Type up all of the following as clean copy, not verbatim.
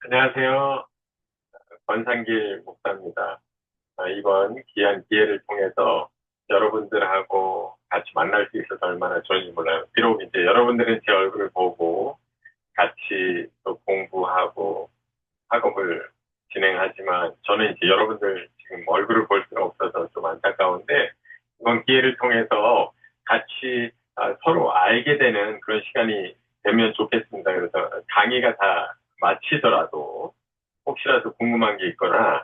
안녕하세요. 권상길 목사입니다. 이번 귀한 기회를 통해서 여러분들하고 같이 만날 수 있어서 얼마나 좋은지 몰라요. 비록 이제 여러분들은 제 얼굴을 보고 같이 또 공부하고 학업을 진행하지만 저는 이제 여러분들 지금 얼굴을 볼 수가 없어서 좀 안타까운데 이번 기회를 통해서 같이 서로 알게 되는 그런 시간이 되면 좋겠습니다. 그래서 강의가 다 마치더라도 혹시라도 궁금한 게 있거나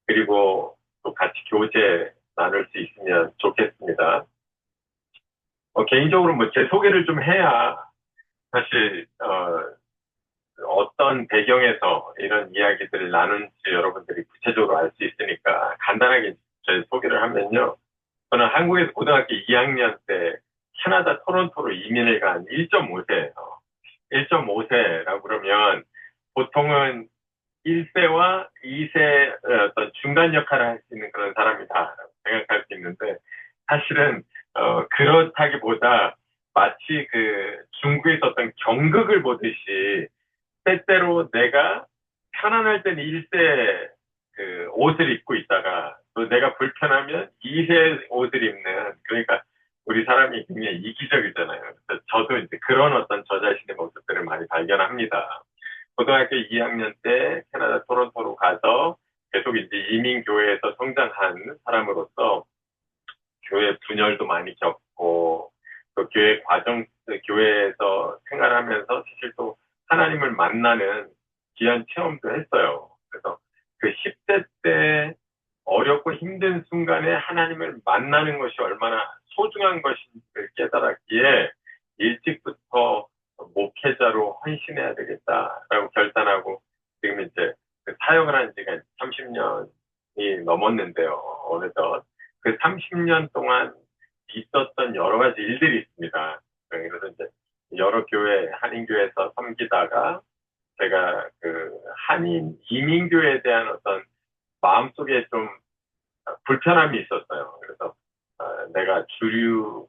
그리고 또 같이 교제 나눌 수 있으면 좋겠습니다. 개인적으로 뭐 제 소개를 좀 해야 사실 어떤 배경에서 이런 이야기들을 나눈지 여러분들이 구체적으로 알 수 있으니까 간단하게 제 소개를 하면요. 저는 한국에서 고등학교 2학년 때 캐나다 토론토로 이민을 간 1.5세예요. 1.5세라고 그러면 보통은 1세와 2세 어떤 중간 역할을 할 수 있는 그런 사람이다라고 생각할 수 있는데 사실은 그렇다기보다 마치 그 중국에서 어떤 경극을 보듯이 때때로 내가 편안할 때는 1세 그 옷을 입고 있다가 또 내가 불편하면 2세 옷을 입는 그러니까 우리 사람이 굉장히 이기적이잖아요. 그래서 저도 이제 그런 어떤 저 자신의 모습들을 많이 발견합니다. 고등학교 2학년 때 캐나다 토론토로 가서 계속 이제 이민교회에서 성장한 사람으로서 교회 분열도 많이 겪고 또 교회에서 생활하면서 사실 또 하나님을 만나는 귀한 체험도 했어요. 그래서 그 10대 때 어렵고 힘든 순간에 하나님을 만나는 것이 얼마나 소중한 것인지를 깨달았기에 일찍부터 목회자로 헌신해야 되겠다라고 결단하고 지금 이제 그 사역을 한 지가 30년이 넘었는데요. 어느덧 그 30년 동안 있었던 여러 가지 일들이 있습니다. 그래서 이제 여러 교회, 한인교회에서 섬기다가 제가 그 한인 이민교회에 대한 어떤 마음속에 좀 불편함이 있었어요. 그래서 내가 주류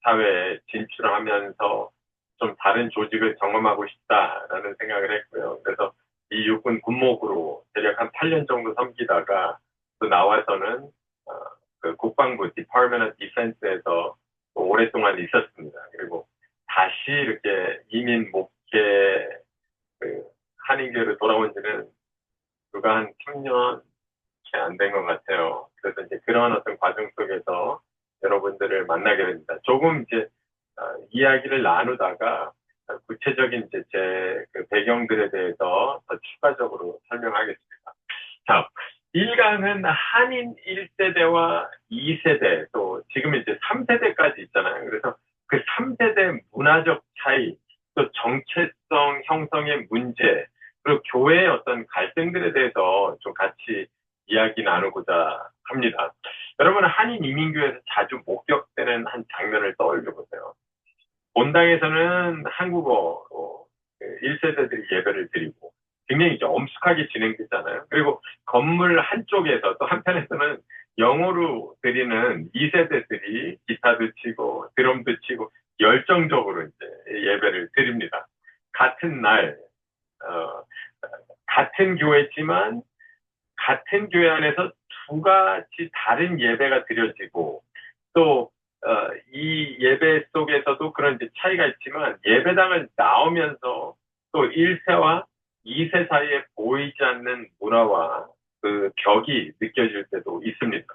사회에 진출하면서 좀 다른 조직을 경험하고 싶다라는 생각을 했고요. 그래서 이 육군 군목으로 대략 한 8년 정도 섬기다가 또 나와서는 어, 그 국방부 Department of Defense에서 오랫동안 있었습니다. 그리고 다시 이렇게 이민 목회 그 한인교회로 돌아온 지는 불과 한 3년 채 안 된 것 같아요. 그래서 이제 그러한 어떤 과정 속에서 여러분들을 만나게 됩니다. 조금 이제 이야기를 나누다가 구체적인 이제 제그 배경들에 대해서 더 추가적으로 설명하겠습니다. 자, 1강은 한인 1세대와 2세대, 또 지금 이제 3세대까지 있잖아요. 그래서 그 3세대 문화적 차이, 또 정체성 형성의 문제, 그리고 교회의 어떤 갈등들에 대해서 좀 같이 이야기 나누고자 합니다. 여러분, 한인 이민교에서 자주 목격되는 한 장면을 떠올려 보세요. 본당에서는 한국어로 1세대들이 예배를 드리고 굉장히 이제 엄숙하게 진행되잖아요. 그리고 건물 한쪽에서 또 한편에서는 영어로 드리는 2세대들이 기타도 치고 드럼도 치고 열정적으로 이제 예배를 드립니다. 같은 날, 어, 같은 교회지만 같은 교회 안에서 두 가지 다른 예배가 드려지고 또 이 예배 속에서도 그런 이제 차이가 있지만 예배당을 나오면서 또 1세와 2세 사이에 보이지 않는 문화와 그 벽이 느껴질 때도 있습니다.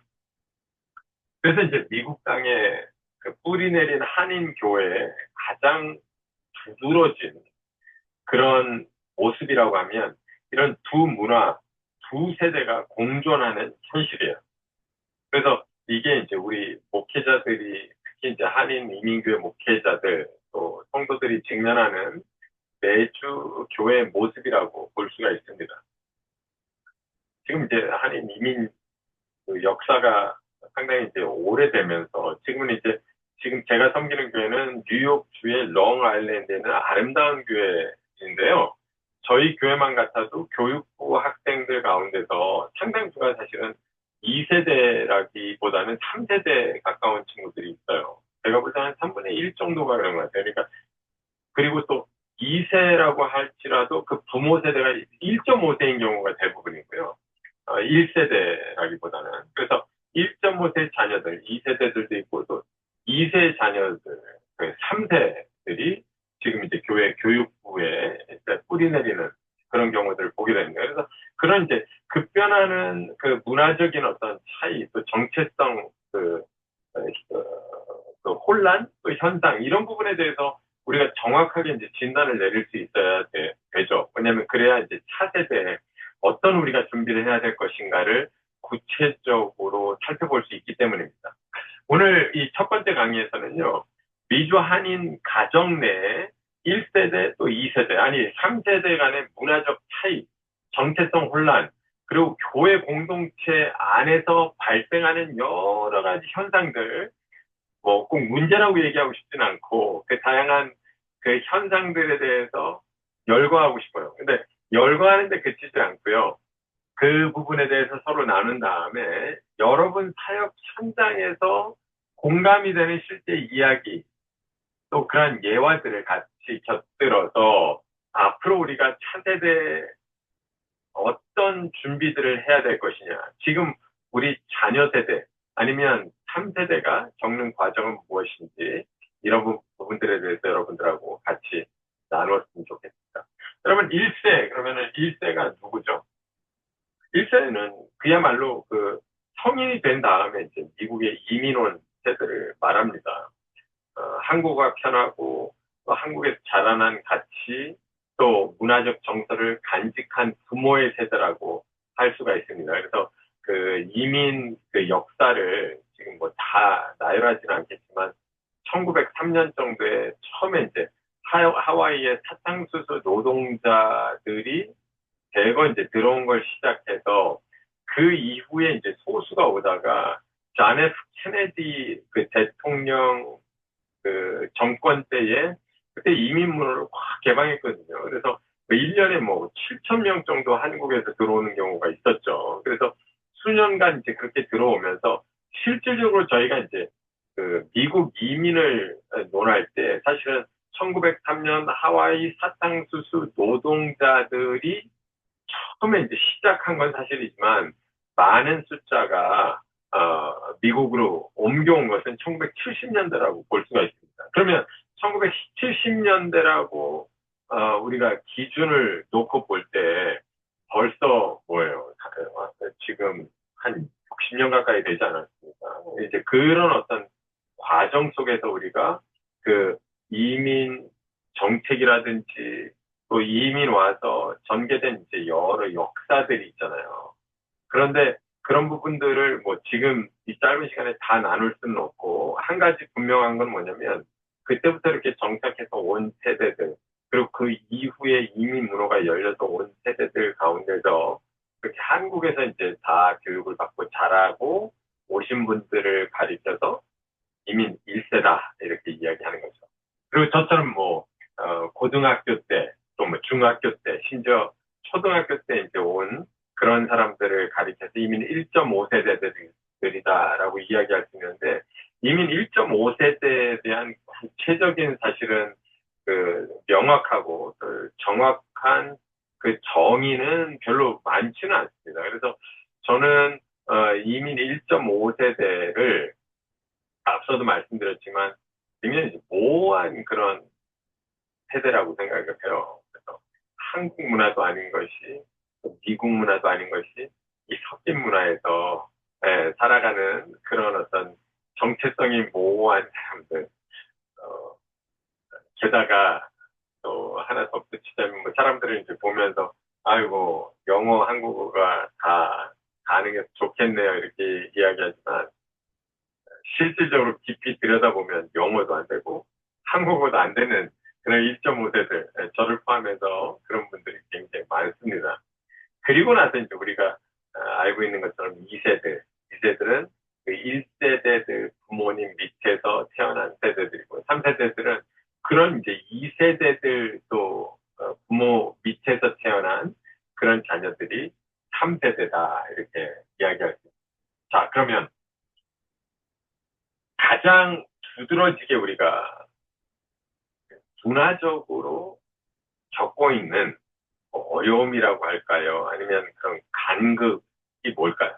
그래서 이제 미국 땅에 그 뿌리 내린 한인 교회에 가장 두드러진 그런 모습이라고 하면 이런 두 문화, 두 세대가 공존하는 현실이에요. 그래서 이게 이제 우리 목회자들이 특히 이제 한인 이민교회 목회자들 또 성도들이 직면하는 매주 교회의 모습이라고 볼 수가 있습니다. 지금 이제 한인 이민 그 역사가 상당히 이제 오래되면서 지금은 이제 지금 제가 섬기는 교회는 뉴욕주의 롱아일랜드에 있는 아름다운 교회인데요. 저희 교회만 같아도 교육부 학생들 가운데서 상당수가 사실은 2세대라기보다는 3세대 가까운 친구들이 있어요. 제가 볼 때는 3분의 1 정도가 그런 것 같아요. 그러니까 그리고 또 2세라고 할지라도 그 부모 세대가 1.5세인 경우가 대부분이고요. 1세대라기보다는. 그래서 1.5세 자녀들, 2세대들도 있고 또 2세 자녀들, 3세들이 지금 이제 교회 교육부에 뿌리 내리는 그런 경우들을 보게 됩니다. 그래서 그런 이제 급변하는 그 문화적인 어떤 차이, 또 정체성, 그 혼란, 또 현상, 이런 부분에 대해서 우리가 정확하게 이제 진단을 내릴 수 있어야 되죠. 왜냐하면 그래야 이제 차세대에 어떤 우리가 준비를 해야 될 것인가를 구체적으로 살펴볼 수 있기 때문입니다. 오늘 이 첫 번째 강의에서는요, 미주 한인 가정 내에 1세대 또 2세대, 아니 3세대 간의 문화적 차이, 정체성 혼란, 그리고 교회 공동체 안에서 발생하는 여러 가지 현상들, 뭐 꼭 문제라고 얘기하고 싶지는 않고 그 다양한 그 현상들에 대해서 열거하고 싶어요. 근데 열거하는데 그치지 않고요. 그 부분에 대해서 서로 나눈 다음에 여러분 사역 현장에서 공감이 되는 실제 이야기, 또 그런 예화들을 같이 곁들여서 앞으로 우리가 차세대 어떤 준비들을 해야 될 것이냐. 지금 우리 자녀 세대 아니면 3세대가 겪는 과정은 무엇인지 이런 부분들에 대해서 여러분들하고 같이 나누었으면 좋겠습니다. 여러분 1세 그러면은 1세가 누구죠? 1세는 그야말로 그 성인이 된 다음에 이제 미국의 이민 온 세대를 말합니다. 한국어가 편하고 또 한국에서 자라난 가치 또 문화적 정서를 간직한 부모의 세대라고 할 수가 있습니다. 그래서 그 이민 그 역사를 지금 뭐 다 나열하지는 않겠지만 1903년 정도에 처음에 이제 하와이의 사탕수수 노동자들이 대거 이제 들어온 걸 시작해서 그 이후에 이제 소수가 오다가 존 F 케네디 그 대통령 그 정권 때에 그때 이민문을 확 개방했거든요. 그래서 1년에 뭐 7천 명 정도 한국에서 들어오는 경우가 있었죠. 그래서 수년간 이제 그렇게 들어오면서 실질적으로 저희가 이제 그 미국 이민을 논할 때 사실은 1903년 하와이 사탕수수 노동자들이 처음에 이제 시작한 건 사실이지만 많은 숫자가 미국으로 옮겨온 것은 1970년대라고 볼 수가 있습니다. 그러면 1970년대라고 우리가 기준을 놓고 볼 때 벌써 뭐예요? 지금 한 60년 가까이 되지 않았습니까? 이제 그런 어떤 과정 속에서 우리가 그 이민 정책이라든지 또 이민 와서 전개된 이제 여러 역사들이 있잖아요. 그런데 그런 부분들을 뭐 지금 이 짧은 시간에 다 나눌 수는 없고 한 가지 분명한 건 뭐냐면 그때부터 이렇게 정착해서 온 세대들 그리고 그 이후에 이민 문호가 열려서 온 세대들 가운데서 그렇게 한국에서 이제 다 교육을 받고 자라고 오신 분들을 가리켜서 이민 1세다 이렇게 이야기하는 거죠. 그리고 저처럼 뭐 고등학교 때 또 뭐 중학교 때 심지어 초등학교 때 이제 온 그런 사람들을 가리켜서 이민 1.5세대들이다라고 이야기할 수 있는데 이민 1.5세대에 대한 구체적인 사실은 그 명확하고 정확한 그 정의는 별로 많지는 않습니다. 그래서 저는 이민 1.5세대를 앞서도 말씀드렸지만 굉장히 모호한 그런 세대라고 생각을 해요. 그래서 한국 문화도 아닌 것이 미국 문화도 아닌 것이 이 섞인 문화에서 살아가는 그런 어떤 정체성이 모호한 사람들. 게다가 또 하나 덧붙이자면 뭐 사람들을 이제 보면서 아이고 영어 한국어가 다 가능해서 좋겠네요 이렇게 이야기하지만 실질적으로 깊이 들여다보면 영어도 안 되고 한국어도 안 되는 그런 1.5세들 저를 포함해서 그런 분들이 굉장히 많습니다. 그리고 나서 이제 우리가 알고 있는 것처럼 2세들은 그 1세대들 부모님 밑에서 태어난 세대들이고 3세대들은 그런 이제 2세대들 또 부모 밑에서 태어난 그런 자녀들이 3세대다 이렇게 이야기할 수 있습니다. 자, 그러면 가장 두드러지게 우리가 문화적으로 겪고 있는 어려움이라고 할까요? 아니면 그런 간극이 뭘까요?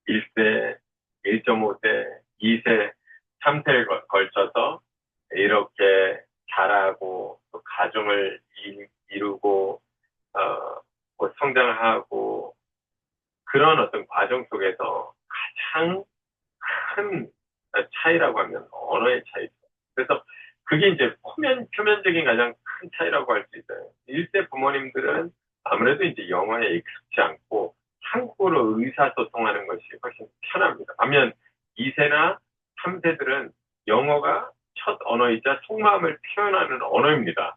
1세, 1.5세, 2세, 3세를 걸쳐서 이렇게 자라고 또 가정을 이루고 뭐 성장하고 그런 어떤 과정 속에서 가장 큰 차이라고 하면 언어의 차이죠. 그래서 그게 이제 표면적인 가장 큰 차이라고 할 수 있어요. 1세 부모님들은 아무래도 이제 영어에 익숙지 않고 한국어로 의사소통하는 것이 훨씬 편합니다. 반면 2세나 3세들은 영어가 첫 언어이자 속마음을 표현하는 언어입니다.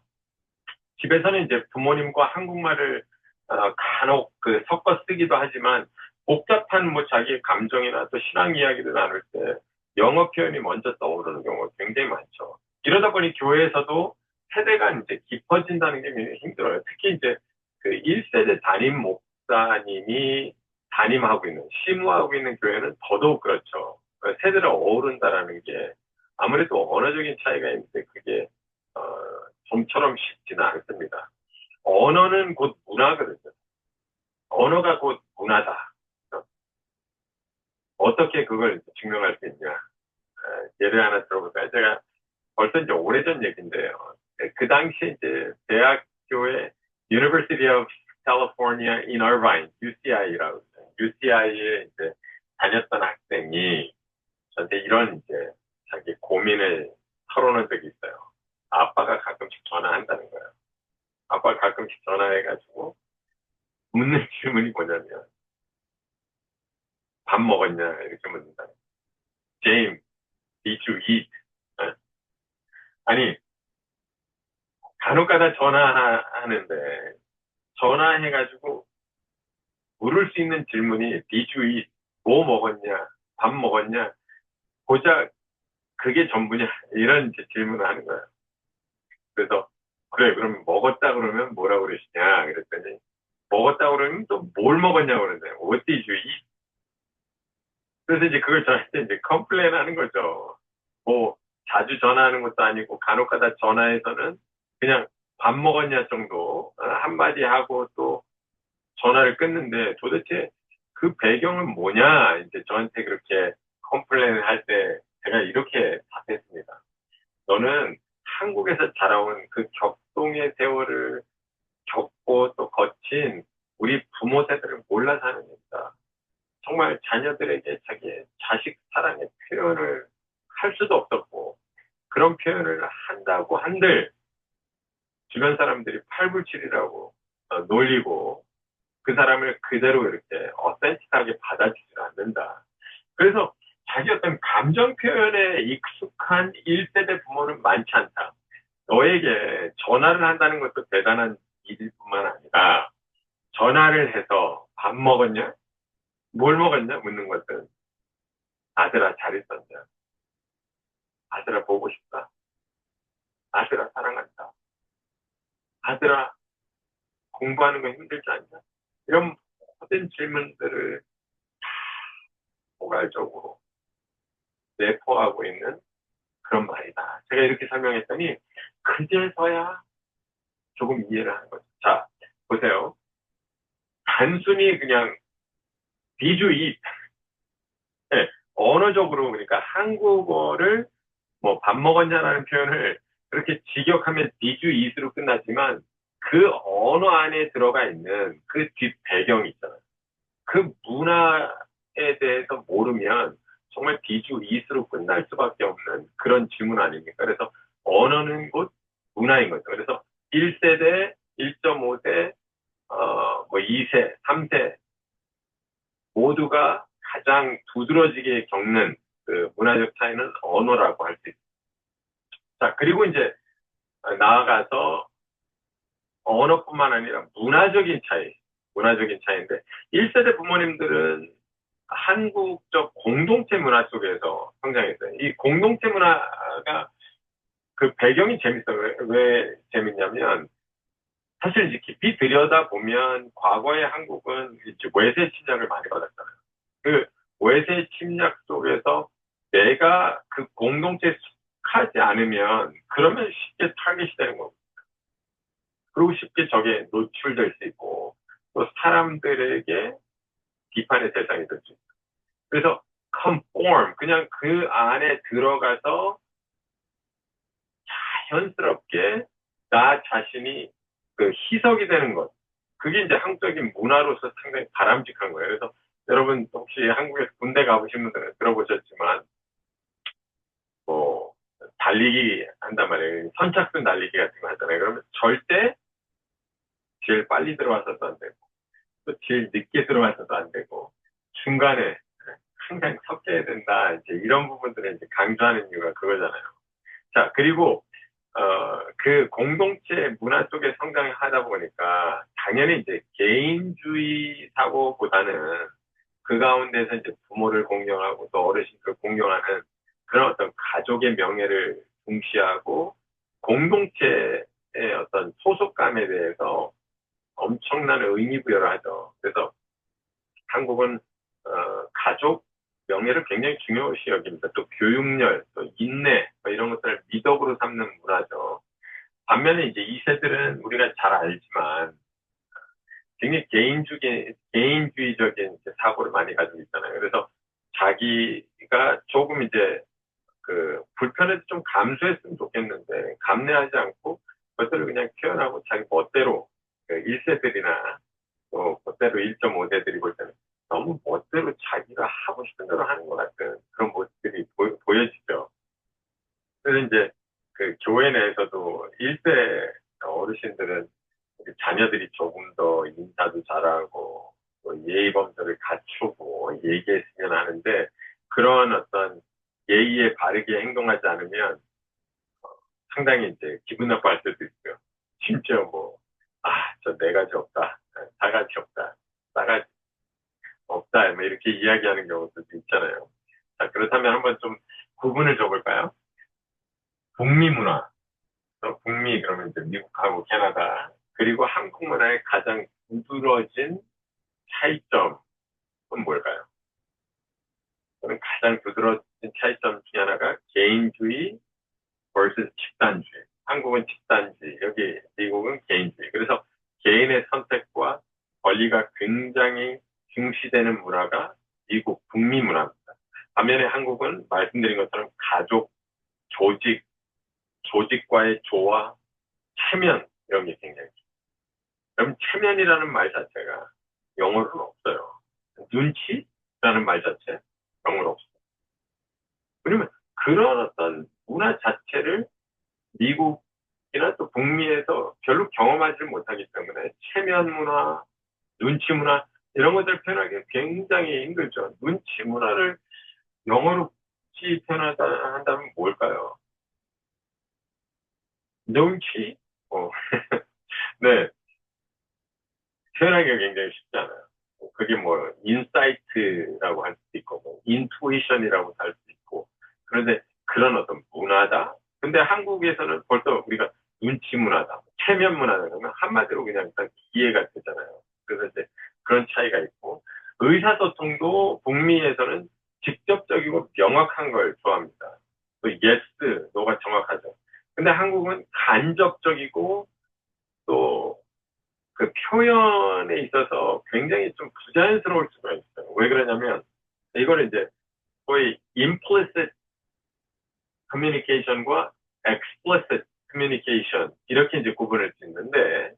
집에서는 이제 부모님과 한국말을 간혹 섞어 쓰기도 하지만 복잡한 뭐 자기의 감정이나 또 신앙 이야기를 나눌 때 영어 표현이 먼저 떠오르는 경우가 굉장히 많죠. 이러다 보니 교회에서도 세대가 이제 깊어진다는 게 굉장히 힘들어요. 특히 이제 그 1세대 담임 목사님이 담임하고 있는, 심우하고 있는 교회는 더더욱 그렇죠. 세대를 어우른다라는 게 아무래도 언어적인 차이가 있는데 그게 어, 좀처럼 쉽지는 않습니다. 언어는 곧 문화거든요. 언어가 곧 문화다. 어떻게 그걸 증명할 수 있냐? 예를 하나 들어볼까요? 제가 벌써 이제 오래전 얘기인데요. 그 당시에 이제 대학교에 University of California in Irvine, UCI라고 UCI에 이제 다녔던 학생이 저한테 이런 이제 자기 고민을 털어놓은 적이 있어요. 아빠가 가끔씩 전화한다는 거예요. 아빠가 가끔씩 전화해가지고 묻는 질문이 뭐냐면 밥 먹었냐 이렇게 묻는다. James, did you eat? 아니 간혹가다 전화하는데 전화해가지고 물을 수 있는 질문이 did you eat? 뭐 먹었냐? 밥 먹었냐? 고작 그게 전부냐? 이런 이제 질문을 하는 거예요. 그래서 그래 그럼 먹었다 그러면 뭐라고 그러시냐? 그랬더니 먹었다 그러면 또 뭘 먹었냐고 그러는데 what did you eat? 그래서 이제 그걸 저한테 이제 컴플레인 하는 거죠. 뭐, 자주 전화하는 것도 아니고, 간혹 가다 전화해서는 그냥 밥 먹었냐 정도, 한마디 하고 또 전화를 끊는데 도대체 그 배경은 뭐냐, 이제 저한테 그렇게 컴플레인을 할 때 제가 이렇게 답했습니다. 너는 한국에서 자라온 그 격동의 세월을 겪고 또 거친 우리 부모 세대를 몰라서 하는 겁니다. 정말 자녀들에게 자기의 자식 사랑의 표현을 할 수도 없었고, 그런 표현을 한다고 한들, 주변 사람들이 팔불출이라고 놀리고, 그 사람을 그대로 이렇게 어센틱하게 받아주지 않는다. 그래서 자기 어떤 감정 표현에 익숙한 1세대 부모는 많지 않다. 너에게 전화를 한다는 것도 대단한 일일 뿐만 아니라, 전화를 해서 밥 먹었냐? 뭘 먹었냐? 묻는 것은 아들아 잘 있었냐? 아들아 보고 싶다. 아들아 사랑한다. 아들아 공부하는 거 힘들지 않냐? 이런 모든 질문들을 포괄적으로 내포하고 있는 그런 말이다. 제가 이렇게 설명했더니 그제서야 조금 이해를 하는 거죠. 자, 보세요. 단순히 그냥 비주의, 네, 언어적으로 그러니까 한국어를 뭐 밥 먹었냐라는 표현을 그렇게 직역하면 디주 이스로 끝나지만 그 언어 안에 들어가 있는 그 뒷 배경이 있잖아요. 그 문화에 대해서 모르면 정말 디주 이스로 끝날 수밖에 없는 그런 질문 아닙니까? 그래서 언어는 곧 문화인 거죠. 그래서 1세대, 1.5세, 뭐 2세, 3세 모두가 가장 두드러지게 겪는 그 문화적 차이는 언어라고 할 수 있습니다. 자, 그리고 이제 나아가서 언어뿐만 아니라 문화적인 차이인데 1세대 부모님들은 한국적 공동체 문화 속에서 성장했어요. 이 공동체 문화가 그 배경이 재밌어요. 왜 재밌냐면 사실 이제 깊이 들여다보면 과거의 한국은 이제 외세 침략을 많이 받았잖아요. 그 외세 침략 속에서 내가 그 공동체에 속하지 않으면 그러면 쉽게 타겟이 되는 거고 그리고 쉽게 저게 노출될 수 있고, 또 사람들에게 비판의 대상이 될 수 있고. 그래서 conform, 그냥 그 안에 들어가서 자연스럽게 나 자신이 그 희석이 되는 것. 그게 이제 한국적인 문화로서 상당히 바람직한 거예요. 그래서 여러분 혹시 한국에서 군대 가보신 분들은 들어보셨지만, 뭐, 달리기 한단 말이에요. 선착순 달리기 같은 거 하잖아요. 그러면 절대 제일 빨리 들어와서도 안 되고, 또 제일 늦게 들어와서도 안 되고, 중간에 항상 섞여야 된다. 이제 이런 부분들을 이제 강조하는 이유가 그거잖아요. 자, 그리고, 그 공동체 문화 속에 성장하다 보니까, 당연히 이제 개인주의 사고보다는 그 가운데서 이제 부모를 공경하고 또 어르신을 공경하는 그런 어떤 가족의 명예를 중시하고 공동체의 어떤 소속감에 대해서 엄청난 의미부여를 하죠. 그래서 한국은 가족 명예를 굉장히 중요시 여깁니다. 또 교육열, 또 인내 뭐 이런 것들을 미덕으로 삼는 문화죠. 반면에 이제 이 세들은 우리가 잘 알지만 굉장히 개인주의적인 이제 사고를 많이 가지고 있잖아요. 그래서 자기가 조금 이제 그 불편해서 좀 감수했으면 좋겠는데 감내하지 않고 그것들을 그냥 표현하고 자기 멋대로 그 1세들이나 또 그대로 1.5세들이 볼 때는 너무 멋대로 자기가 하고 싶은 대로 하는 것 같은 그런 모습들이 보여지죠. 그래서 이제 그 교회 내에서도 1세 어르신들은 우리 자녀들이 조금 더 인사도 잘하고 또 예의범절을 갖추고 얘기했으면 하는데 그런 어떤 예의에 바르게 행동하지 않으면 상당히 이제 기분 나빠할 수도 있고요. 심지어 뭐, 아, 저 네 가지 없다. 다 가지 없다. 싸가지 없다. 뭐 이렇게 이야기하는 경우도 있잖아요. 자, 그렇다면 한번 좀 구분을 줘볼까요? 북미 문화. 북미, 그러면 이제 미국하고 캐나다. 그리고 한국 문화의 가장 두드러진 차이점은 뭘까요? 저는 가장 두드러진 차이점 중에 하나가 개인주의 vs 집단주의. 한국은 집단주의, 여기 미국은 개인주의. 그래서 개인의 선택과 권리가 굉장히 중시되는 문화가 미국, 북미 문화입니다. 반면에 한국은 말씀드린 것처럼 가족, 조직, 조직과의 조화, 체면, 이런 게 굉장히. 그럼 체면이라는 말 자체가 영어로는 없어요. 눈치라는 말 자체, 영어로 없어요. 왜냐면 그런 어떤 문화 자체를 미국이나 또 북미에서 별로 경험하지 못하기 때문에 체면 문화, 눈치 문화 이런 것들을 표현하기 굉장히 힘들죠. 눈치 문화를 영어로 혹시 표현하다 한다면 뭘까요? 눈치? 어, 네, 표현하기가 굉장히 쉽지 않아요. 그게 뭐 인사이트라고 할 수도 있고, 뭐 인투이션이라고 할 수도 있고. 그런데 그런 어떤 문화다. 근데 한국에서는 벌써 우리가 눈치 문화다, 체면 문화다 그러면 한마디로 그냥 딱 이해가 되잖아요. 그래서 이제 그런 차이가 있고 의사소통도 북미에서는 직접적이고 명확한 걸 좋아합니다. 또 yes, no가 정확하죠. 근데 한국은 간접적이고 또 그 표현에 있어서 굉장히 좀 부자연스러울 수가 있어요. 왜 그러냐면 이거는 이제 거의 implicit communication과 explicit communication 이렇게 이제 구분을 짓는데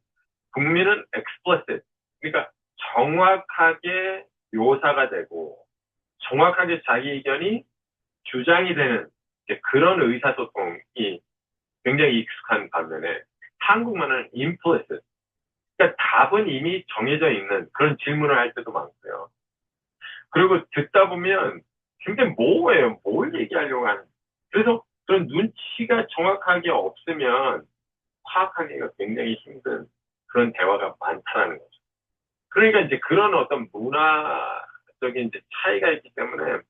북미는 explicit 그러니까 정확하게 묘사가 되고 정확하게 자기 의견이 주장이 되는 그런 의사소통이 굉장히 익숙한 반면에 한국말은 implicit 그러니까 답은 이미 정해져 있는 그런 질문을 할 때도 많고요. 그리고 듣다 보면 굉장히 모호해요. 뭘 얘기하려고 하는. 그래서 그런 눈치가 정확하게 없으면 파악하기가 굉장히 힘든 그런 대화가 많다는 거죠. 그러니까 이제 그런 어떤 문화적인 이제 차이가 있기 때문에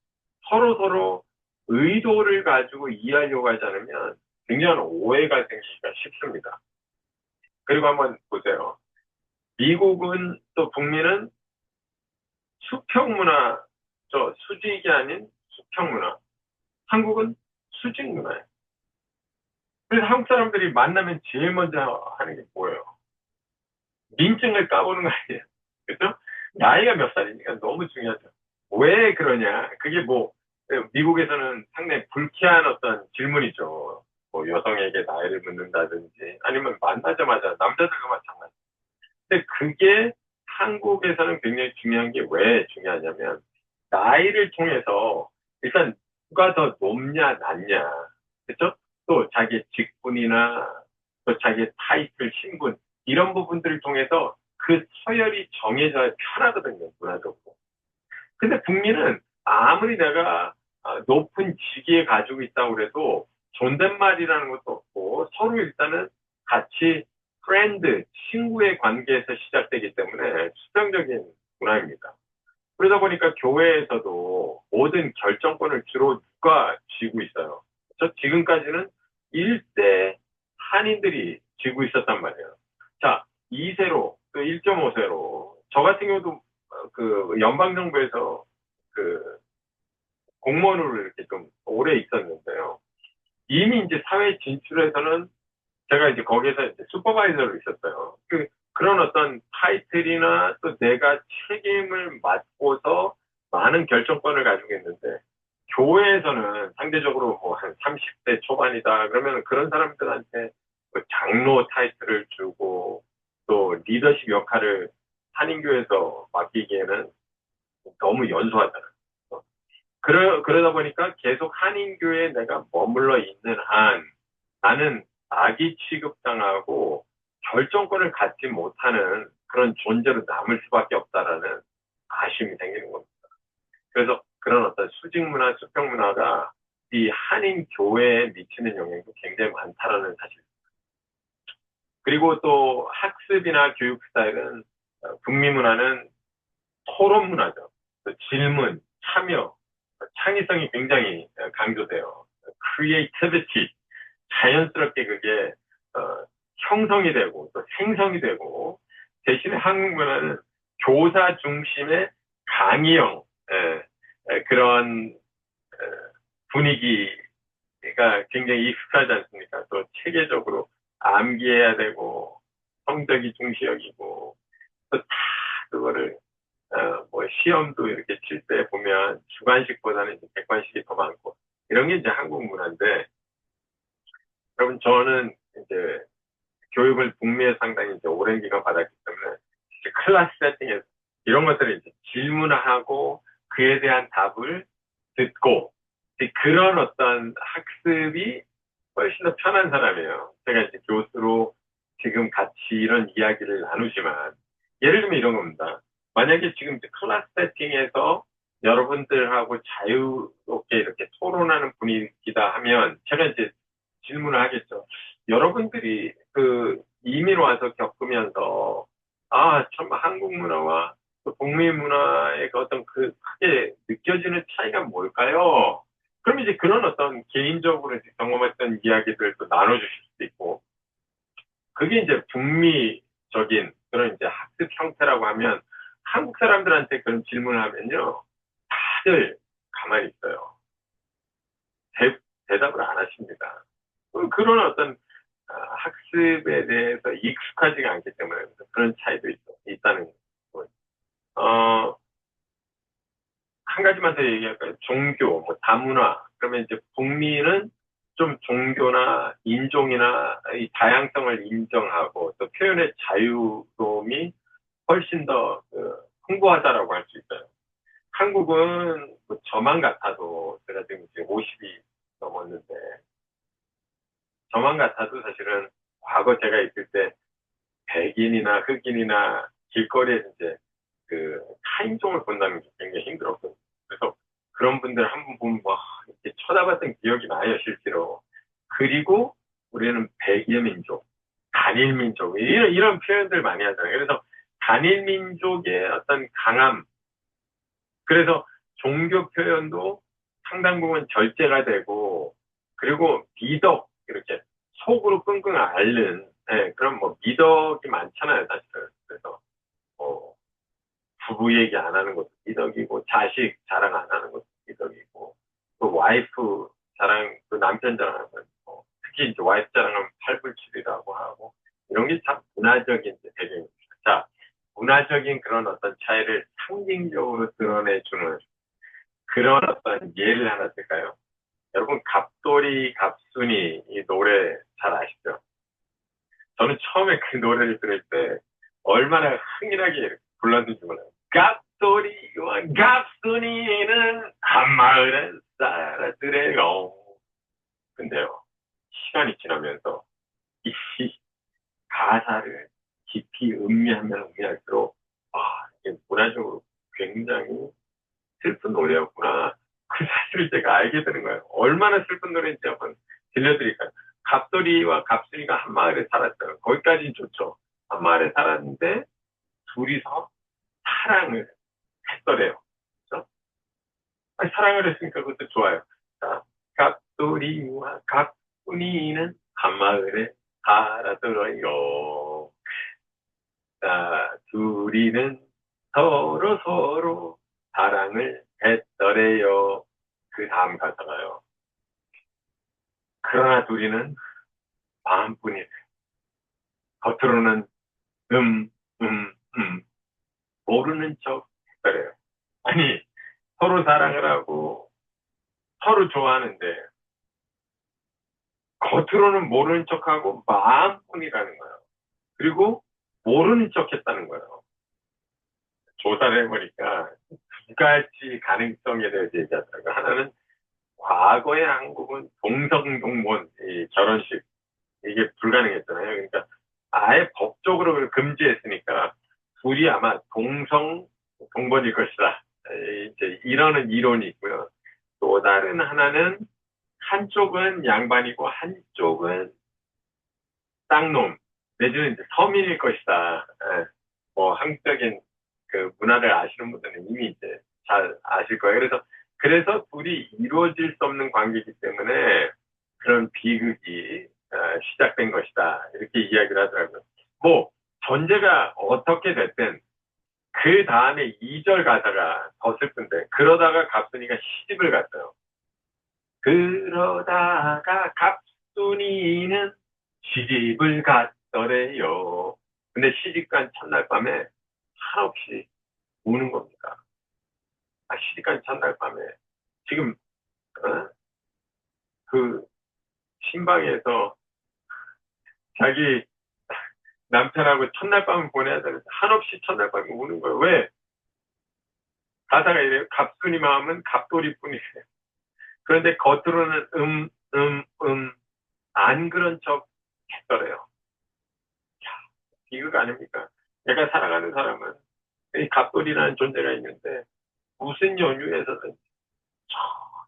서로 의도를 가지고 이해하려고 하지 않으면 굉장한 오해가 생기기가 쉽습니다. 그리고 한번 보세요. 미국은 또 북미는 수평 문화, 저 수직이 아닌 수평 문화. 한국은 수직 문화예요. 그래서 한국 사람들이 만나면 제일 먼저 하는 게 뭐예요? 민증을 까보는 거 아니에요. 그죠? 나이가 몇 살이니까 너무 중요하죠. 왜 그러냐? 그게 뭐, 미국에서는 상당히 불쾌한 어떤 질문이죠. 뭐 여성에게 나이를 묻는다든지 아니면 만나자마자 남자들과 마찬가지. 근데 그게 한국에서는 굉장히 중요한 게 왜 중요하냐면 나이를 통해서 일단 누가 더 높냐 낮냐 그렇죠? 또 자기 직분이나 또 자기 타이틀 신분 이런 부분들을 통해서 그 서열이 정해져야 편하거든요 문화적으로. 근데 북미는 아무리 내가 높은 직위에 가지고 있다고 그래도 존댓말이라는 것도 없고 서로 일단은 같이 프렌드, 친구의 관계에서 시작되기 때문에 수평적인 문화입니다. 그러다 보니까 교회에서도 모든 결정권을 주로 누가 쥐고 있어요. 저 지금까지는 1대 한인들이 쥐고 있었단 말이에요. 자, 2세로, 또 1.5세로, 저 같은 경우도 그 연방정부에서 그 공무원으로 이렇게 좀 오래 있었는데요. 이미 이제 사회 진출해서는 제가 이제 거기에서 이제 슈퍼바이저로 있었어요. 그런 어떤 타이틀이나 또 내가 책임을 맡고서 많은 결정권을 가지고 있는데, 교회에서는 상대적으로 뭐 한 30대 초반이다. 그러면 그런 사람들한테 뭐 장로 타이틀을 주고 또 리더십 역할을 한인교에서 맡기기에는 너무 연소하잖아요. 그러다 보니까 계속 한인교에 내가 머물러 있는 한 나는 아기 취급당하고 결정권을 갖지 못하는 그런 존재로 남을 수밖에 없다라는 아쉬움이 생기는 겁니다. 그래서 그런 어떤 수직 문화, 수평 문화가 이 한인 교회에 미치는 영향도 굉장히 많다라는 사실. 그리고 또 학습이나 교육 스타일은 북미 문화는 토론 문화죠. 질문, 참여, 창의성이 굉장히 강조돼요. creativity, 자연스럽게 그게 형성이 되고 또 생성이 되고 대신에 한국 문화는 교사 중심의 강의형 그런 분위기가 굉장히 익숙하지 않습니까? 또 체계적으로 암기해야 되고 성적이 중시여기고 또 다 그거를 뭐 시험도 이렇게 칠 때 보면 주관식보다는 이제 객관식이 더 많고 이런 게 이제 한국 문화인데 여러분 저는 이제 교육을 북미에 상당히 이제 오랜 기간 받았기 때문에 이제 클래스 세팅에서 이런 것들을 이제 질문하고 그에 대한 답을 듣고 그런 어떤 학습이 훨씬 더 편한 사람이에요. 제가 이제 교수로 지금 같이 이런 이야기를 나누지만 예를 들면 이런 겁니다. 만약에 지금 이제 클래스 세팅에서 여러분들하고 자유롭게 이렇게 토론하는 분위기다 하면 제가 이제 질문을 하겠죠. 여러분들이 그 이민 와서 겪으면서 참 한국 문화와 또 북미 문화의 그 어떤 그 크게 느껴지는 차이가 뭘까요? 그럼 이제 그런 어떤 개인적으로 이제 경험했던 이야기들도 나눠주실 수도 있고, 그게 이제 북미적인 그런 이제 학습 형태라고 하면 한국 사람들한테 그런 질문을 하면요, 다들 가만히 있어요. 대답을 안 하십니다. 그런 어떤 학습에 대해서 익숙하지가 않기 때문에 그런 차이도 있다는 거. 한 가지만 더 얘기할까요? 종교, 뭐 다문화. 그러면 이제 북미는 좀 종교나 인종이나 이 다양성을 인정하고 또 표현의 자유로움이 훨씬 더 풍부하다라고 할 수 있어요. 한국은 뭐 저만 같아도 제가 지금 이제 50이 넘었는데 저만 같아도 사실은 과거 제가 있을 때 백인이나 흑인이나 길거리에 이제 그 타인종을 본다는 게 굉장히 힘들었거든요. 그래서 그런 분들 한 번 보면 막 이렇게 쳐다봤던 기억이 나요, 실제로. 그리고 우리는 백의 민족, 단일 민족, 이런 표현들 많이 하잖아요. 그래서 단일 민족의 어떤 강함, 그래서 종교 표현도 상당 부분 절제가 되고, 그리고 미덕, 이렇게 속으로 끙끙 앓는, 그런 뭐 미덕이 많잖아요, 사실은. 그래서, 뭐, 부부 얘기 안 하는 것도 미덕이고, 자식 자랑 안 하는 것도 미덕이고, 또 와이프 자랑, 또 남편 자랑하는 거, 뭐, 특히 이제 와이프 자랑하면 팔불출이라고 하고, 이런 게 참 문화적인 배경입니다. 문화적인 그런 어떤 차이를 상징적으로 드러내주는 그런 어떤 예를 하나 쓸까요? 여러분, 갑돌이, 갑순이 이 노래 잘 아시죠? 저는 처음에 그 노래를 들을 때 얼마나 흥이하게 불렀는지 몰라요. 갑돌이와 갑순이는 한마을에 살았더래요. 근데요, 시간이 지나면서 이 가사를 깊이 음미하면 음미할수록, 이게 문화적으로 굉장히 슬픈 노래였구나. 그 사실을 제가 알게 되는 거예요. 얼마나 슬픈 노래인지 한번 들려드릴까요? 갑돌이와 갑순이가 한 마을에 살았어요. 거기까지는 좋죠. 한 마을에 살았는데 둘이서 사랑을 했더래요. 그렇죠? 아니, 사랑을 했으니까 그것도 좋아요. 자, 갑돌이와 갑순이는 한 마을에 살았더래요. 자, 둘이는 서로 사랑을 했더래요. 그 다음 가사가요. 그러나 둘이는 마음뿐이래. 겉으로는 음, 음, 음, 모르는 척 했더래요. 아니, 서로 사랑을 하고 서로 좋아하는데 겉으로는 모르는 척하고 마음뿐이라는 거예요. 그리고 모르는 척 했다는 거예요. 조사를 해보니까 두 가지 가능성에 대해서 얘기하더라고요. 하나는 과거의 한국은 동성동본 결혼식 이게 불가능했잖아요. 그러니까 아예 법적으로 그걸 금지했으니까 둘이 아마 동성 동본일 것이다. 이제 이러는 이론이 있고요. 또 다른 하나는 한쪽은 양반이고 한쪽은 쌍놈 내지는 이제 서민일 것이다. 뭐 한국적인 그 문화를 아시는 분들은 이미 이제 잘 아실 거예요. 그래서 둘이 이루어질 수 없는 관계이기 때문에 그런 비극이 시작된 것이다. 이렇게 이야기를 하더라고요. 뭐 전제가 어떻게 됐든 그 다음에 2절 가사가 더 슬픈데 그러다가 갑순이가 시집을 갔어요. 그러다가 갑순이는 시집을 갔더래요. 근데 시집간 첫날 밤에 한없이 우는 겁니다. 시집간 첫날 밤에 지금 어? 그 신방에서 자기 남편하고 첫날 밤을 보내야 되는데 한없이 첫날 밤에 우는 거예요. 왜? 가사가 이래요. 갑순이 마음은 갑돌이뿐이래요. 그런데 겉으로는 안 그런 척 했더래요. 비극 아닙니까? 내가 사랑하는 사람은 이 갑돌이라는 존재가 있는데 무슨 연유에서든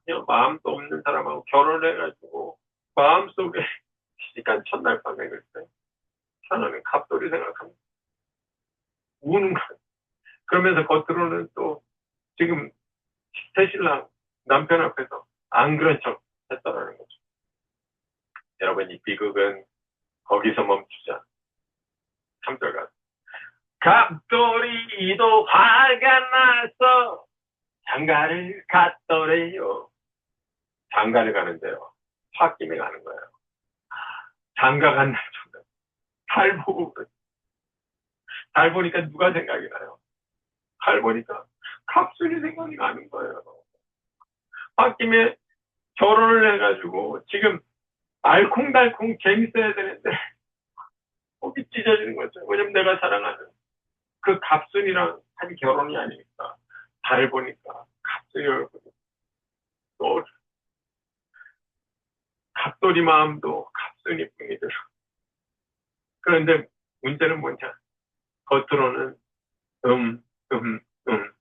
전혀 마음도 없는 사람하고 결혼을 해가지고 마음속에 시간 첫날 밤에 글쎄 하나는 갑돌이 생각합니다. 우는 거. 그러면서 겉으로는 또 지금 새신랑 남편 앞에서 안 그런 척 했다라는 거죠. 여러분 이 비극은 거기서 멈추자. 3절 가서 갑돌이도 화가 나서 장가를 갔더래요. 장가를 가는데요. 홧김에 가는 거예요. 장가 간날 정말 달 보고 달 보니까 누가 생각이 나요? 달 보니까 갑순이 생각이 나는 거예요. 홧김에 결혼을 해가지고 지금 알콩달콩 재밌어야 되는데 속이 찢어지는 거죠. 왜냐면 내가 사랑하는 그 갑순이랑 한 결혼이 아니니까 달을 보니까 갑순이 얼굴이 또 갑돌이 마음도 갑순이 뿐이더라. 그런데 문제는 뭐냐? 겉으로는 음, 음, 음,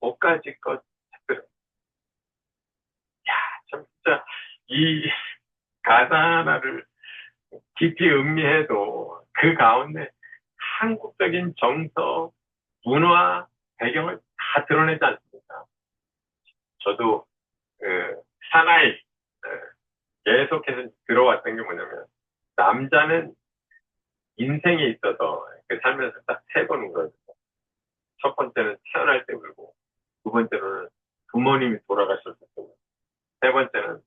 옷가지 것 했더라. 야, 참 진짜 이 가사 하나를 깊이 음미해도 그 가운데 한국적인 정서, 문화, 배경을 다 드러내지 않습니까? 저도 그 사나이 계속해서 들어왔던 게 뭐냐면 남자는 인생에 있어서 그 살면서 딱 세 번 울어요. 첫 번째는 태어날 때 울고, 두 번째로는 부모님이 돌아가셨을 때 울고, 세 번째는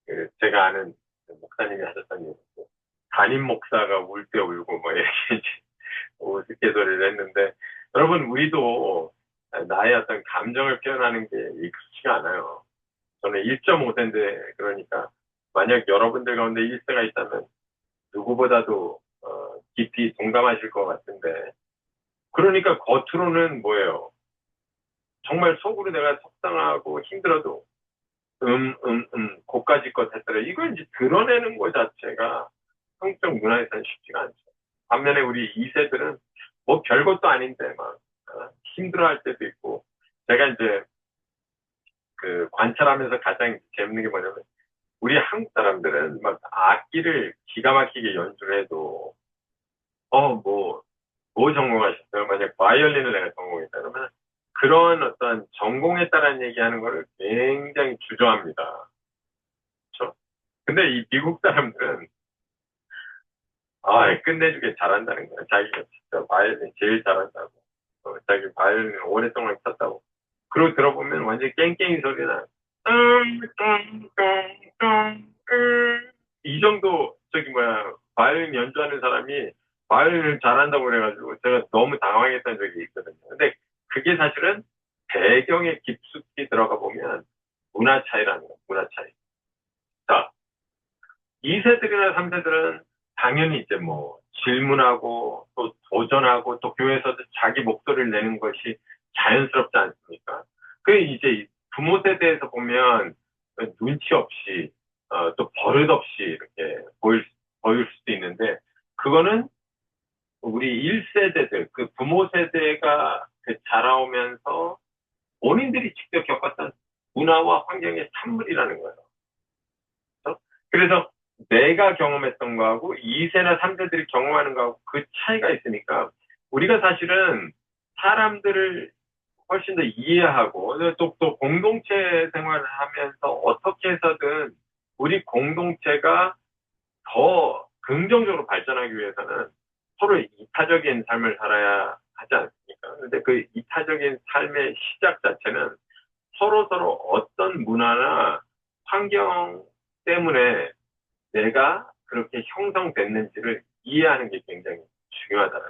그 제가 아는 목사님이 하셨던 얘기고 담임 목사가 울 때 울고 뭐 이렇게 이제 개소리를 했는데, 여러분, 우리도 나의 어떤 감정을 표현하는 게 익숙치가 않아요. 저는 1.5세인데, 그러니까, 만약 여러분들 가운데 1세가 있다면, 누구보다도, 깊이 동감하실 것 같은데, 그러니까 겉으로는 뭐예요? 정말 속으로 내가 속상하고 힘들어도, 고까지 것 했더라. 이걸 이제 드러내는 것 자체가 성적 문화에서는 쉽지가 않죠. 반면에 우리 2세들은 뭐 별것도 아닌데 막 힘들어할 때도 있고, 제가 이제 그 관찰하면서 가장 재밌는 게 뭐냐면, 우리 한국 사람들은 막 악기를 기가 막히게 연주를 해도 뭐 전공하셨어요? 만약 바이올린을 내가 전공했다 그러면 그런 어떤 전공했다라는 얘기하는 거를 굉장히 주저합니다. 그렇죠? 근데 이 미국 사람들은 끝내주게 잘한다는 거야. 자기가 진짜 바이올린 제일 잘한다고. 자기 바이올린 오랫동안 쳤다고. 그러고 들어보면 완전 깽깽이 소리나. 이 정도, 바이올린 연주하는 사람이 바이올린을 잘한다고 그래가지고 제가 너무 당황했던 적이 있거든요. 근데 그게 사실은 배경에 깊숙이 들어가 보면 문화 차이라는 거예요. 문화 차이. 자, 2세들이나 3세들은 당연히 이제 뭐 질문하고 또 도전하고 또 교회에서도 자기 목소리를 내는 것이 자연스럽지 않습니까? 그 이제 부모 세대에서 보면 눈치 없이 또 버릇 없이 이렇게 보일 수도 있는데, 그거는 우리 1세대들, 그 부모 세대가 그 자라오면서 본인들이 직접 겪었던 문화와 환경의 산물이라는 거예요. 그렇죠? 그래서 내가 경험했던 거하고 2세나 3세들이 경험하는 거하고 그 차이가 있으니까, 우리가 사실은 사람들을 훨씬 더 이해하고 또 공동체 생활을 하면서 어떻게 해서든 우리 공동체가 더 긍정적으로 발전하기 위해서는 서로 이타적인 삶을 살아야 하지 않습니까? 근데 그 이타적인 삶의 시작 자체는 서로 어떤 문화나 환경 때문에 내가 그렇게 형성됐는지를 이해하는 게 굉장히 중요하다는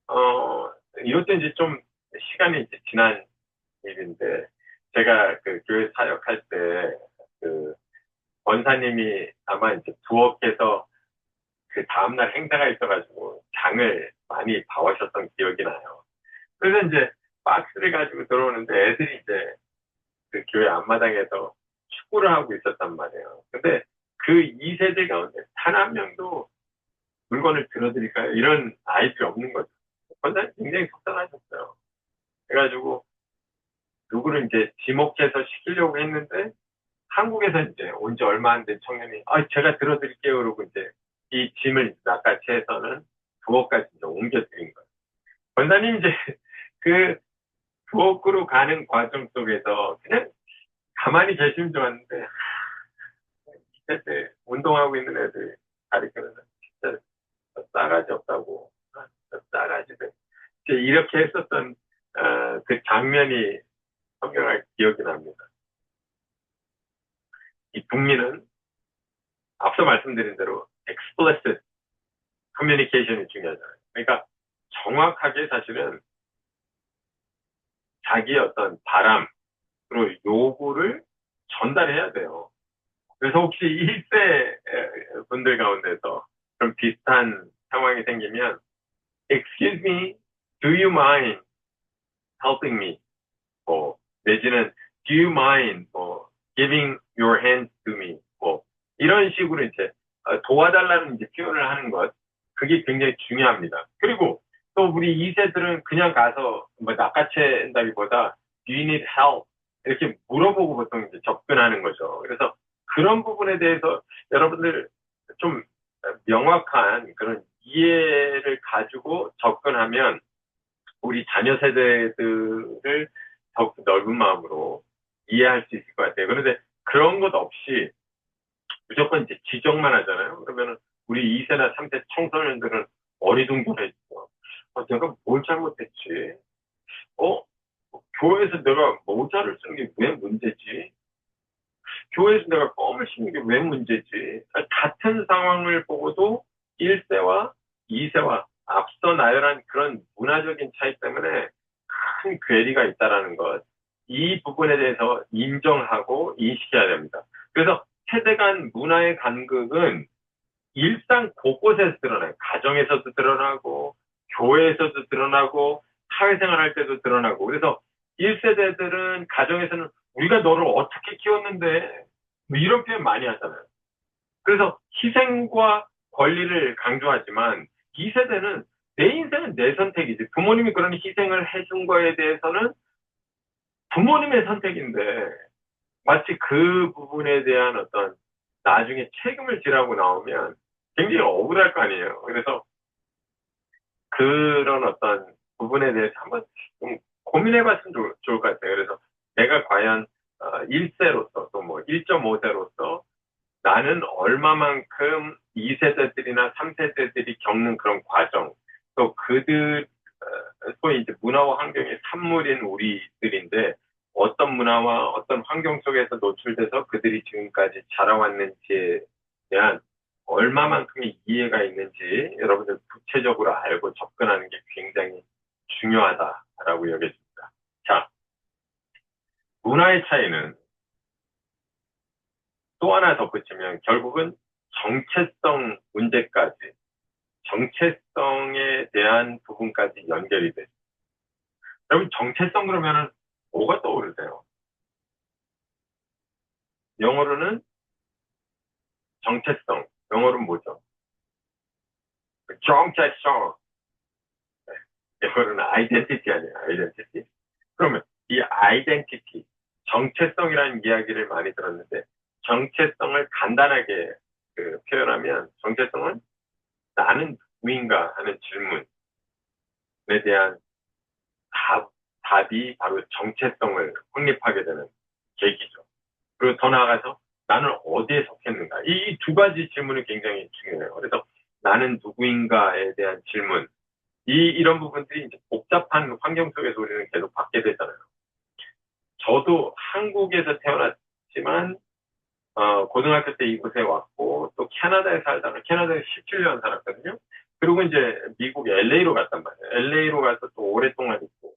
거. 이것도 이제 좀 시간이 이제 지난 일인데, 제가 그 교회 사역할 때, 그, 권사님이 아마 이제 부엌에서 그 다음날 행사가 있어가지고 장을 많이 봐오셨던 기억이 나요. 그래서 이제 박스를 가지고 들어오는데 애들이 이제 그 교회 앞마당에서 축구를 하고 있었단 말이에요. 근데 그 2세대 가운데 단 한 명도 물건을 들어드릴까요? 이런 아이들이 없는 거죠. 권사님 굉장히 속상하셨어요. 그래가지고 누구를 이제 지목해서 시키려고 했는데, 한국에서 이제 온 지 얼마 안 된 청년이 제가 들어드릴게요 그러고 이제 이 짐을 낚아채 해서는 부엌까지 이제 옮겨드린 거예요. 권사님 이제 그 부엌으로 가는 과정 속에서 그냥 가만히 계시면 좋았는데, 그때 운동하고 있는 애들 가리키면서 진짜 싸가지 없다고, 싸가지들 이렇게 했었던 그 장면이 성경할 기억이 납니다. 이 북미는 앞서 말씀드린 대로 explicit communication이 중요하잖아요. 그러니까 정확하게 사실은 자기의 어떤 바람, 그리고 요구를 전달해야 돼요. 그래서 혹시 1세 분들 가운데서 그런 비슷한 상황이 생기면, excuse me, do you mind helping me? 내지는 do you mind giving your hand to me? 이런 식으로 이제 도와달라는 이제 표현을 하는 것, 그게 굉장히 중요합니다. 그리고 또 우리 2세들은 그냥 가서 뭐 낚아챈다기보다 do you need help? 이렇게 물어보고 보통 이제 접근하는 거죠. 그래서 그런 부분에 대해서 여러분들 좀 명확한 그런 이해를 가지고 접근하면 우리 자녀 세대들을 더욱 넓은 마음으로 이해할 수 있을 것 같아요. 그런데 그런 것 없이 무조건 이제 지적만 하잖아요. 그러면은 우리 2세나 3세 청소년들은 어리둥절해지죠. 내가 뭘 잘못했지? 어? 교회에서 내가 모자를 쓰는 게 왜 문제지? 교회에서 내가 껌을 씹는 게 왜 문제지? 같은 상황을 보고도 1세와 2세와 앞서 나열한 그런 문화적인 차이 때문에 큰 괴리가 있다라는 것, 이 부분에 대해서 인정하고 인식해야 됩니다. 그래서 세대 간 문화의 간극은 일상 곳곳에서 드러나요. 가정에서도 드러나고, 교회에서도 드러나고, 사회생활 할 때도 드러나고. 그래서 1세대들은 가정에서는 우리가 너를 어떻게 키웠는데, 뭐 이런 표현 많이 하잖아요. 그래서 희생과 권리를 강조하지만 2세대는 내 인생은 내 선택이지. 부모님이 그런 희생을 해준 거에 대해서는 부모님의 선택인데 마치 그 부분에 대한 어떤 나중에 책임을 지라고 나오면 굉장히 억울할 거 아니에요. 그래서 그런 어떤 부분에 대해서 한번 좀 고민해봤으면 좋을 것 같아요. 그래서 내가 과연 1세로서 또 뭐 1.5세로서 나는 얼마만큼 2세대들이나 3세대들이 겪는 그런 과정, 또 그들, 소위 이제 문화와 환경의 산물인 우리들인데, 어떤 문화와 어떤 환경 속에서 노출돼서 그들이 지금까지 자라왔는지에 대한 얼마만큼의 이해가 있는지 여러분들 구체적으로 알고 접근하는 게 굉장히 중요하다라고 여겨집니다. 자, 문화의 차이는 또 하나 덧붙이면 결국은 정체성 문제까지, 정체성에 대한 부분까지 연결이 돼요. 여러분, 정체성 그러면은 뭐가 떠오르세요? 영어로는 정체성, 영어로는 뭐죠? 정체성. 영어로는 아이덴티티 아니에요, 아이덴티티. 그러면 이 아이덴티티, 정체성이라는 이야기를 많이 들었는데, 정체성을 간단하게 표현하면, 정체성은 나는 누구인가 하는 질문에 대한 답이 바로 정체성을 확립하게 되는 계기죠. 그리고 더 나아가서 나는 어디에 속했는가. 이 두 가지 질문이 굉장히 중요해요. 그래서 나는 누구인가에 대한 질문. 이런 부분들이 이제 복잡한 환경 속에서 우리는 계속 받게 되잖아요. 저도 한국에서 태어났지만, 고등학교 때 이곳에 왔고, 또 캐나다에 살다가, 캐나다에 17년 살았거든요. 그리고 이제 미국 LA로 갔단 말이에요. LA로 가서 또 오랫동안 있고,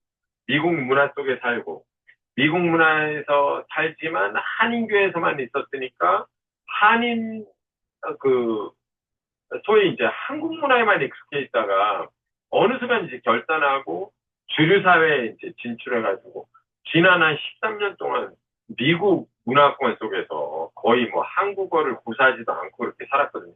미국 문화 속에 살고, 미국 문화에서 살지만 한인교회에서만 있었으니까, 한인, 그, 소위 이제 한국 문화에만 익숙해 있다가, 어느 순간 이제 결단하고, 주류 사회에 이제 진출해가지고, 지난 한 13년 동안 미국 문화권 속에서 거의 뭐 한국어를 구사하지도 않고 이렇게 살았거든요.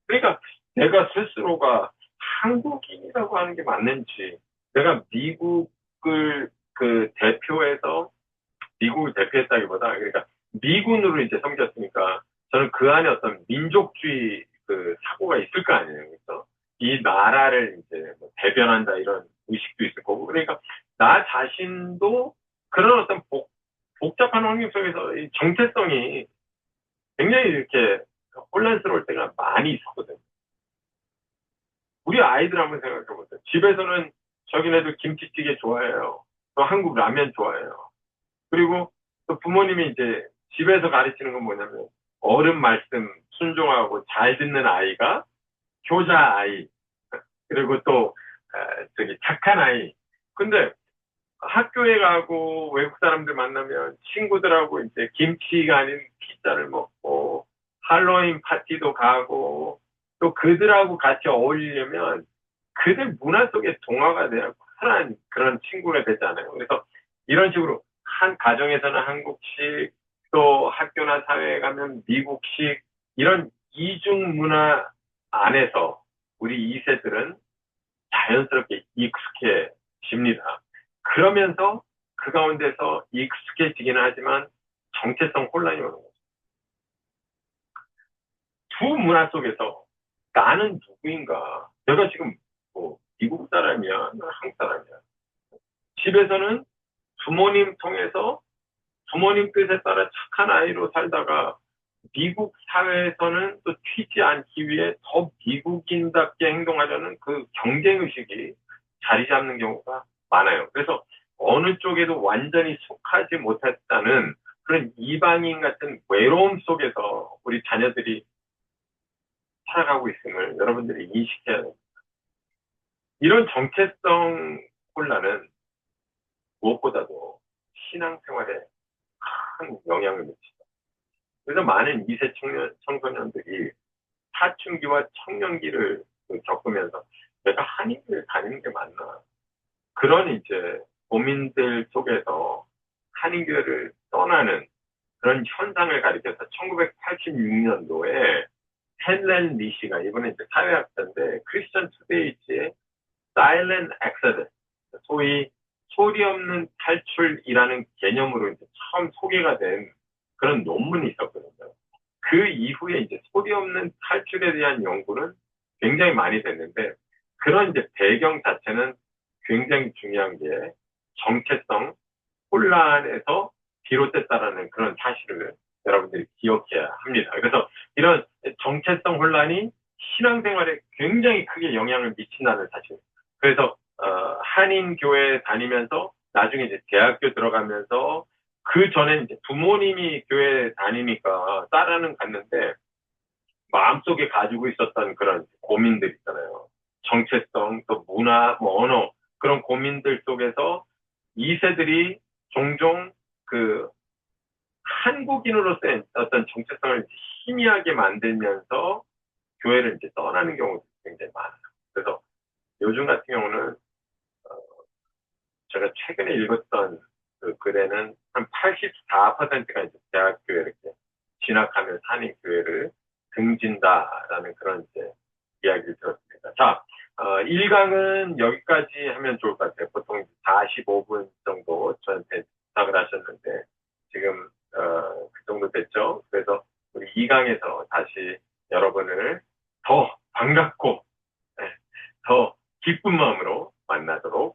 그러니까 내가 스스로가 한국인이라고 하는 게 맞는지, 내가 미국을 대표했다기보다, 그러니까 미군으로 이제 섬겼으니까 저는 그 안에 어떤 민족주의 사고가 있을 거 아니에요. 그래서 이 나라를 이제 뭐 대변한다 이런 의식도 있을 거고, 그러니까 나 자신도 그런 어떤 복잡한 환경 속에서 이 정체성이 굉장히 이렇게 혼란스러울 때가 많이 있었거든요. 우리 아이들 한번 생각해 보세요. 집에서는 저기네들 김치찌개 좋아해요. 또 한국 라면 좋아해요. 그리고 또 부모님이 이제 집에서 가르치는 건 뭐냐면 어른 말씀 순종하고 잘 듣는 아이가 효자 아이, 그리고 또 저기 착한 아이. 근데 학교에 가고 외국 사람들 만나면 친구들하고 이제 김치가 아닌 피자를 먹고 할로윈 파티도 가고 또 그들하고 같이 어울리려면 그들 문화 속에 동화가 돼야 편한 그런 친구가 되잖아요. 그래서 이런 식으로 한 가정에서는 한국식, 또 학교나 사회에 가면 미국식, 이런 이중 문화 안에서 우리 2세들은 자연스럽게 익숙해집니다. 그러면서 그 가운데서 익숙해지기는 하지만 정체성 혼란이 오는 거죠. 두 문화 속에서 나는 누구인가? 내가 지금 뭐 미국 사람이야? 나 한국 사람이야? 집에서는 부모님 통해서 부모님 뜻에 따라 착한 아이로 살다가 미국 사회에서는 또 튀지 않기 위해 더 미국인답게 행동하려는 그 경쟁의식이 자리 잡는 경우가 많아요. 그래서 어느 쪽에도 완전히 속하지 못했다는 그런 이방인 같은 외로움 속에서 우리 자녀들이 살아가고 있음을 여러분들이 인식해야 됩니다. 이런 정체성 혼란은 무엇보다도 신앙생활에 큰 영향을 미치죠. 그래서 많은 2세 청소년들이 사춘기와 청년기를 겪으면서 내가 한인교회 다니는 게 맞나? 그런 이제 고민들 속에서 한인교회를 떠나는 그런 현상을 가리켜서 1986년도에 헬렌 리시가 이번에 이제 사회학자인데 크리스천 투데이지의 Silent Exodus, 소위 소리 없는 탈출이라는 개념으로 이제 처음 소개가 된 그런 논문이 있었거든요. 그 이후에 이제 소리 없는 탈출에 대한 연구는 굉장히 많이 됐는데 그런 이제 배경 자체는 굉장히 중요한 게 정체성 혼란에서 비롯됐다라는 그런 사실을 여러분들이 기억해야 합니다. 그래서 이런 정체성 혼란이 신앙생활에 굉장히 크게 영향을 미친다는 사실. 그래서 한인 교회 다니면서 나중에 이제 대학교 들어가면서 그 전에 이제 부모님이 교회 다니니까 딸아는 갔는데 마음속에 가지고 있었던 그런 고민들 있잖아요. 정체성, 또 문화, 뭐 언어 그런 고민들 속에서 2세들이 종종 그 한국인으로서의 어떤 정체성을 희미하게 만들면서 교회를 이제 떠나는 경우도 굉장히 많아요. 그래서 요즘 같은 경우는 제가 최근에 읽었던 그 글에는 한 84%가 이제 대학교에 이렇게 진학하면 한인교회를 등진다라는 그런 이제 이야기를 들었습니다. 자, 1강은 여기까지 하면 좋을 것 같아요. 보통 45분 정도 저한테 부탁을 하셨는데, 지금, 그 정도 됐죠? 그래서 우리 2강에서 다시 여러분을 더 반갑고, 네, 더 기쁜 마음으로 만나도록